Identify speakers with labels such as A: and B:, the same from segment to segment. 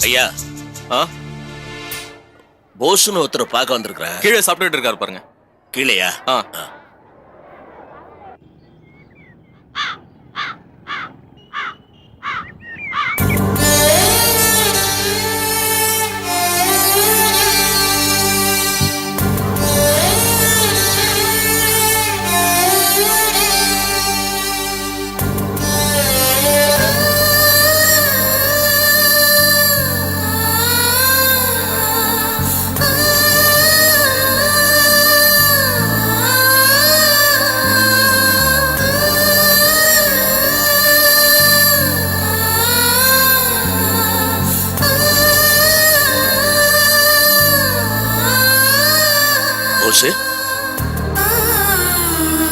A: ஐயா,
B: ஆ
A: போஸ்னு ஒருத்தர் பார்க்க வந்திருக்கிறேன்.
B: கீழே சாப்பிட்டுட்டு இருக்காரு பாருங்க.
A: கீழையா?
B: ஆ
A: போஸ்,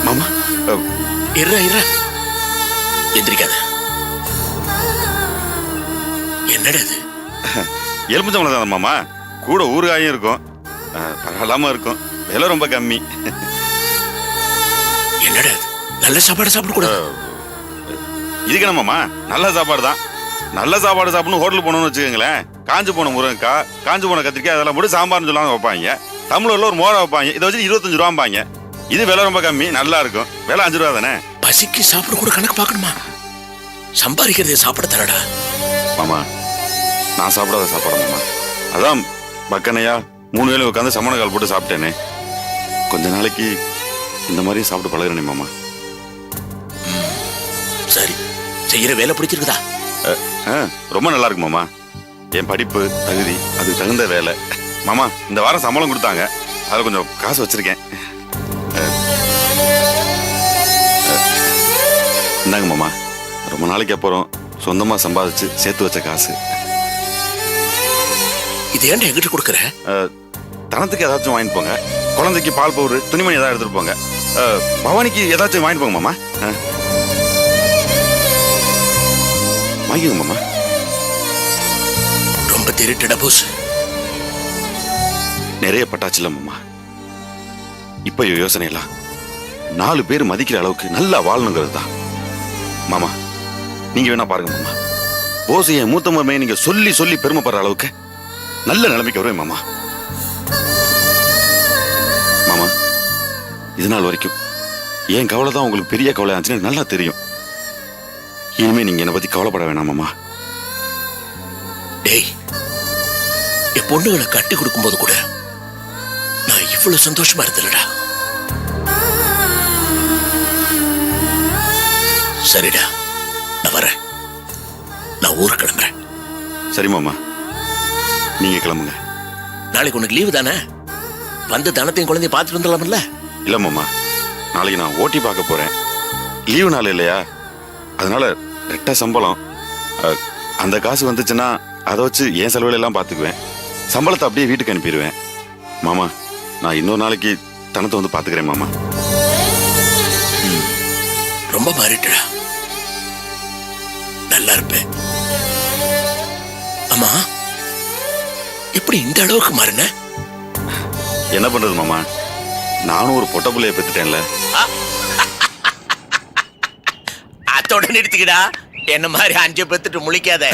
C: மாமா
A: இர்றா எந்திரிக்காத. என்னடா இது?
C: எலுமிச்சம்பழம் தான் மாமா, கூட ஊறுகாயும் இருக்கும், பரவாயில்லாம இருக்கும், விலை ரொம்ப கம்மி.
A: என்னடா இது? நல்ல சாப்பாடு சாப்பிடக்கூடாது.
C: இதுக்கு என்ன மாமா, நல்ல சாப்பாடு தான். நல்ல சாப்பாடு சாப்பிடணும் ஹோட்டல் போகணும்னு வச்சுக்கோங்களேன், காஞ்சு போன முருங்கைக்காய், காஞ்சு போன கத்திரிக்காய் அதெல்லாம் போட்டு சாம்பார்னு சொல்லாம வைப்பாங்க. தமிழ்ல ஒரு மோரை வைப்பாங்க, இதை வச்சு 25 ரூபாம்பாங்க. இது விலை ரொம்ப கம்மி, நல்லா இருக்கும், விலை 5 ரூபா தானே.
A: பசிக்கு சாப்பிட கூட கணக்கு பார்க்கணுமா? சம்பாதிக்கிறதே சாப்பிட தரடா.
C: மாமா, நான் சாப்பிடாத சாப்பாடு மாமா, அதான் பக்கனையா 3 வேளை உட்காந்து சமண கால் போட்டு சாப்பிட்டேனே. கொஞ்ச நாளைக்கு இந்த மாதிரி சாப்பிட்டு பழகிறேனே மாமா.
A: சரி, செய்யற வேலை பிடிச்சிருக்குதா?
C: ரொம்ப நல்லா இருக்கு மாமா. என் படிப்பு தகுதி அதுக்கு தகுந்த வேலை மாமா. இந்த வாரம் சம்பளம் கொடுத்தாங்க, அதில் கொஞ்சம் காசு வச்சிருக்கேன். இந்தாங்க மாமா, ரொம்ப நாளைக்கு அப்புறம் சொந்தமா சம்பாதிச்சு சேர்த்து வச்ச காசு.
A: இது ஏன்டா எங்கிட்ட கொடுக்குற?
C: தனத்துக்கு ஏதாச்சும் வாங்கிட்டு போங்க, குழந்தைக்கு பால் பவுடர் துணிமணி ஏதாவது எடுத்துட்டு போங்க, பவானிக்கு ஏதாச்சும் வாங்கிட்டு போங்க மாமா. வாங்கிக்கோங்க மாமா.
A: ரொம்ப திருட்டடா போஸ்.
C: நிறைய பட்டாச்சுல மாமா. இப்ப யோசனை எல்லாம் 4 பேர் மதிக்கிற அளவுக்கு நல்லா வாழணுங்கிறது தான் மாமா. நீங்க வேணா பாருங்க மாமா, போசைய மூத்த முறையை நீங்க சொல்லி சொல்லி பெருமைப்படுற அளவுக்கு நல்ல நிலைமைக்கு வருவேன் மாமா. மாமா, இது நாள் வரைக்கும் என் கவலை தான் உங்களுக்கு பெரிய கவலை ஆச்சுன்னு நல்லா தெரியும். இனிமே நீங்க என்னை பத்தி கவலைப்பட வேணாம் மாமா.
A: டேய், என் பொண்ணுகளை கட்டி கொடுக்கும் போது கூட நான் இவ்வளவு சந்தோஷமா இருந்தேன்டா. சரிடா, நான் வரேன். நான் ஊருக்கு கிளம்புறேன்.
C: சரி மாமா, நீங்க கிளம்புங்க.
A: நாளைக்கு உனக்கு லீவு தானே? வந்து தனத்தையும் குழந்தைய பார்த்துட்டு வந்துடலாம்ல?
C: இல்ல மாமா, நாளைக்கு நான் ஓட்டி பார்க்க போறேன். லீவு நாள் இல்லையா, அதனால ரெட்ட சம்பளம். அந்த காசு வந்துச்சுன்னா அதை வச்சு என் செலவுல எல்லாம் பார்த்துக்குவேன். சம்பளத்தை அப்படியே வீட்டுக்கு அனுப்பிடுவேன். மாமா, நான் இன்னொரு நாளைக்கு தனத்தை வந்து பார்த்துக்கிறேன் மாமா.
A: ரொம்ப மாறிட்டா, நல்லா இருப்பேன். அம்மா, எப்படி இந்த அளவுக்கு மாறின?
C: என்ன பண்றது மாமா, நானும் ஒரு பொட்ட பிள்ளைய பெத்துட்டேன்ல.
A: அத்தோட நிறுத்திக்கிடா. என்ன மாதிரி 5 பெத்துட்டு முழிக்காத.